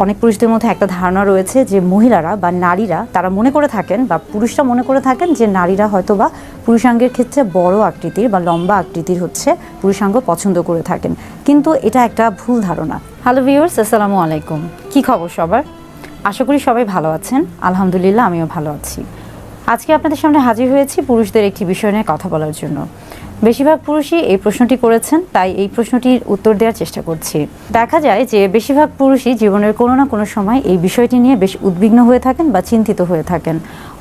অনেক পুরুষদের মধ্যে একটা ধারণা রয়েছে যে মহিলারা বা নারীরা তারা মনে করে থাকেন বা পুরুষরা মনে করে থাকেন যে নারীরা হয়তো বা পুরুষাঙ্গের ক্ষেত্রে বড় আকৃতির বা লম্বা আকৃতির হচ্ছে পুরুষাঙ্গ পছন্দ করে থাকেন, কিন্তু এটা একটা ভুল ধারণা। হ্যালো ভিউয়ার্স, আসসালামু আলাইকুম। কি খবর সবার? আশা করি সবাই ভালো আছেন। আলহামদুলিল্লাহ, আমিও ভালো আছি। আজকে আপনাদের সামনে হাজির হয়েছি পুরুষদের একটি বিষয় নিয়ে কথা বলার জন্য। বেশিরভাগ পুরুষই এই প্রশ্নটি করেছেন, তাই এই প্রশ্নটির উত্তর দেওয়ার চেষ্টা করছি। দেখা যায় যে বেশিরভাগ পুরুষই জীবনের কোনো না কোনো সময় এই বিষয়টি নিয়ে বেশ উদ্বিগ্ন হয়ে থাকেন বা চিন্তিত হয়ে থাকেন।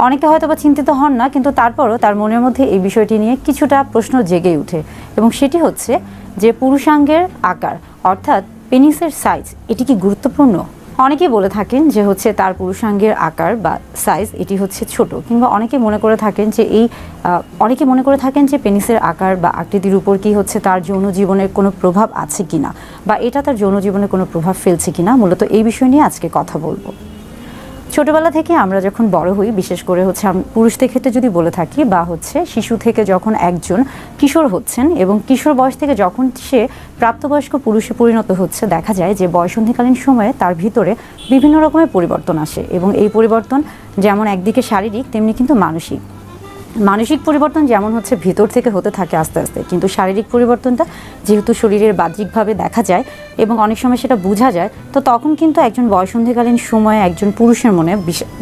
অনেকে হয়তো বা চিন্তিত হন না, কিন্তু তারপরও তার মনের মধ্যে এই বিষয়টি নিয়ে কিছুটা প্রশ্ন জেগে ওঠে, এবং সেটি হচ্ছে যে পুরুষাঙ্গের আকার অর্থাৎ পেনিসের সাইজ এটি কি গুরুত্বপূর্ণ? অনেকেই বলে থাকেন যে হচ্ছে তার পুরুষাঙ্গের আকার বা সাইজ এটি হচ্ছে ছোট, কিংবা অনেকে মনে করে থাকেন যে পেনিসের আকার বা আকৃতির উপর কি হচ্ছে তার যৌন জীবনের কোনো প্রভাব আছে কিনা, বা এটা তার যৌন জীবনে কোনো প্রভাব ফেলছে কিনা। মূলত এই বিষয় নিয়ে আজকে কথা বলবো। ছোটবেলা থেকে আমরা যখন বড় হই, বিশেষ করে হচ্ছে পুরুষদের ক্ষেত্রে যদি বলে থাকি, বা হচ্ছে শিশু থেকে যখন একজন কিশোর হচ্ছেন এবং কিশোর বয়স থেকে যখন সে প্রাপ্তবয়স্ক পুরুষে পরিণত হচ্ছে, দেখা যায় যে বয়ঃসন্ধিকালীন সময়ে তার ভিতরে বিভিন্ন রকমের পরিবর্তন আসে, এবং এই পরিবর্তন যেমন একদিকে শারীরিক তেমনি কিন্তু মানসিক পরিবর্তন যেমন হচ্ছে ভিতর থেকে হতে থাকে আস্তে আস্তে, কিন্তু শারীরিক পরিবর্তনটা যেহেতু শরীরের বাহ্যিকভাবে দেখা যায় এবং অনেক সময় সেটা বোঝা যায়, তো তখন কিন্তু একজন বয়ঃসন্ধিকালীন সময়ে একজন পুরুষের মনে,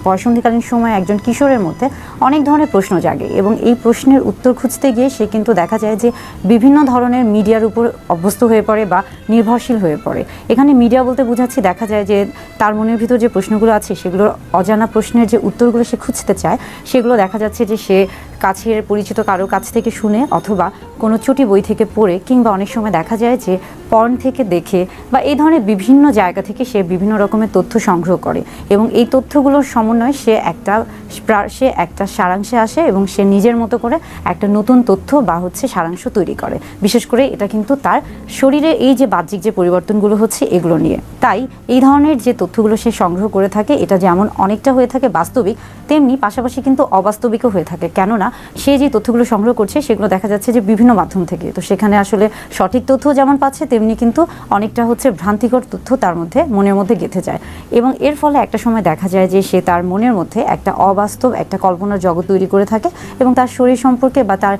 বয়ঃসন্ধিকালীন সময়ে একজন কিশোরের মধ্যে অনেক ধরনের প্রশ্ন জাগে, এবং এই প্রশ্নের উত্তর খুঁজতে গিয়ে সে কিন্তু দেখা যায় যে বিভিন্ন ধরনের মিডিয়ার উপর অভ্যস্ত হয়ে পড়ে বা নির্ভরশীল হয়ে পড়ে। এখানে মিডিয়া বলতে বোঝাচ্ছি, দেখা যায় যে তার মনের ভিতর যে প্রশ্নগুলো আছে সেগুলোর অজানা প্রশ্নের যে উত্তরগুলো সে খুঁজতে চায়, সেগুলো দেখা যাচ্ছে যে সে কাছের পরিচিত কারো কাছ থেকে শুনে, অথবা কোনো চটি বই থেকে পড়ে, কিংবা অনেক সময় দেখা যায় যে পর্ন থেকে দেখে, বা এই ধরনের বিভিন্ন জায়গা থেকে সে বিভিন্ন রকমের তথ্য সংগ্রহ করে, এবং এই তথ্যগুলোর সমন্বয়ে সে একটা সারাংশে আসে, এবং সে নিজের মতো করে একটা নতুন তথ্য বা হচ্ছে সারাংশ তৈরি করে। বিশেষ করে এটা কিন্তু তার শরীরে এই যে বাহ্যিক যে পরিবর্তনগুলো হচ্ছে এগুলো নিয়ে। তাই এই ধরনের যে তথ্যগুলো সে সংগ্রহ করে থাকে, এটা যেমন অনেকটা হয়ে থাকে বাস্তবিক, তেমনি পাশাপাশি কিন্তু অবাস্তবিকও হয়ে থাকে। কেননা সে যে তথ্যগুলো সংগ্রহ করছে সেগুলো দেখা যাচ্ছে যে বিভিন্ন মাধ্যম থেকে, তো সেখানে আসলে সঠিক তথ্য যেমন পাচ্ছে, তেমনি কিন্তু অনেকটা হচ্ছে ভ্রান্তিকর তথ্য তার মনের মধ্যে গেঁথে যায়, এবং এর ফলে একটা সময় দেখা যায় যে সে তার মনের মধ্যে একটা অবাস্তব একটা কল্পনার জগৎ তৈরি করে থাকে, এবং তার শরীর সম্পর্কে বা তার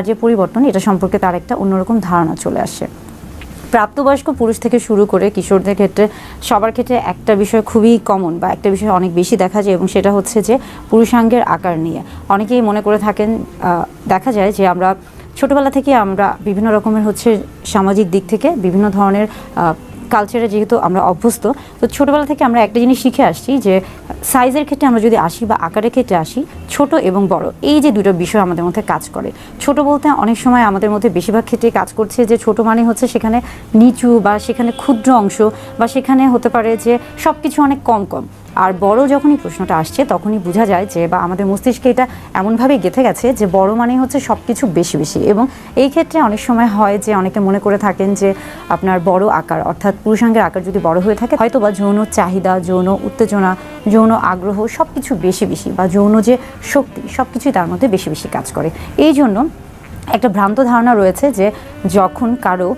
যে পরিবর্তন এটা সম্পর্কে তার একটা অন্যরকম ধারণা চলে আসে। প্রাপ্তবয়স্ক পুরুষ থেকে শুরু করে কিশোরদের ক্ষেত্রে সবার ক্ষেত্রে একটা বিষয় খুবই কমন, বা একটা বিষয় অনেক বেশি দেখা যায়, এবং সেটা হচ্ছে যে পুরুষাঙ্গের আকার নিয়ে অনেকেই মনে করে থাকেন। দেখা যায় যে আমরা ছোটোবেলা থেকে আমরা বিভিন্ন রকমের হচ্ছে সামাজিক দিক থেকে বিভিন্ন ধরনের কালচারে যেহেতু আমরা অভ্যস্ত, তো ছোটোবেলা থেকে আমরা একটা জিনিস শিখে আসছি যে সাইজের ক্ষেত্রে আমরা যদি আসি বা আকারের ক্ষেত্রে আসি, ছোট এবং বড় এই যে দুটো বিষয় আমাদের মধ্যে কাজ করে। ছোট বলতে অনেক সময় আমাদের মধ্যে বেশিরভাগ ক্ষেত্রে কাজ করছে যে ছোট মানে হচ্ছে সেখানে নিচু, বা সেখানে ক্ষুদ্র অংশ, বা সেখানে হতে পারে যে সব কিছু অনেক কম। আর বড় যখনই প্রশ্নটা আসছে তখনই বোঝা যায় যে, বা আমাদের মস্তিষ্কে এটা এমনভাবে গেঁথে গেছে যে বড় মানেই হচ্ছে সব কিছু বেশি, এবং এই ক্ষেত্রে অনেক সময় হয় যে অনেকে মনে করে থাকেন যে আপনার বড় আকার অর্থাৎ পুরুষাঙ্গের আকার যদি বড় হয়ে থাকে, হয়তো বা যৌন চাহিদা, যৌন উত্তেজনা, যৌন আগ্রহ সব কিছু বেশি, বা যৌন যে শক্তি সব কিছুই তার মধ্যে বেশি কাজ করে। এই জন্য একটা ভ্রান্ত ধারণা রয়েছে যে যখন কারো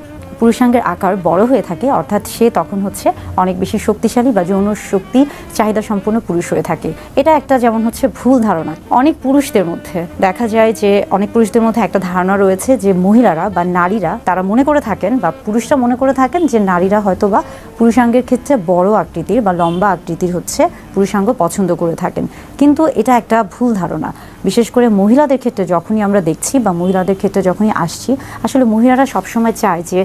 পুরুষাঙ্গের আকার বড় হয়ে থাকে, অর্থাৎ সে তখন হচ্ছে অনেক বেশি শক্তিশালী বা যৌন শক্তি চাহিদা সম্পন্ন পুরুষ হয়ে থাকে। এটা একটা যেমন হচ্ছে ভুল ধারণা। অনেক পুরুষদের মধ্যে দেখা যায় যে একটা ধারণা রয়েছে যে মহিলারা বা নারীরা তারা মনে করে থাকেন, বা পুরুষরা মনে করে থাকেন যে নারীরা হয়তো বা পুরুষাঙ্গের ক্ষেত্রে বড় আকৃতির বা লম্বা আকৃতির হচ্ছে পুরুষাঙ্গ পছন্দ করে থাকেন, কিন্তু এটা একটা ভুল ধারণা। বিশেষ করে মহিলাদের ক্ষেত্রে যখনই আমরা দেখছি বা মহিলাদের ক্ষেত্রে যখনই আসছি, আসলে মহিলারা সবসময় চায় যে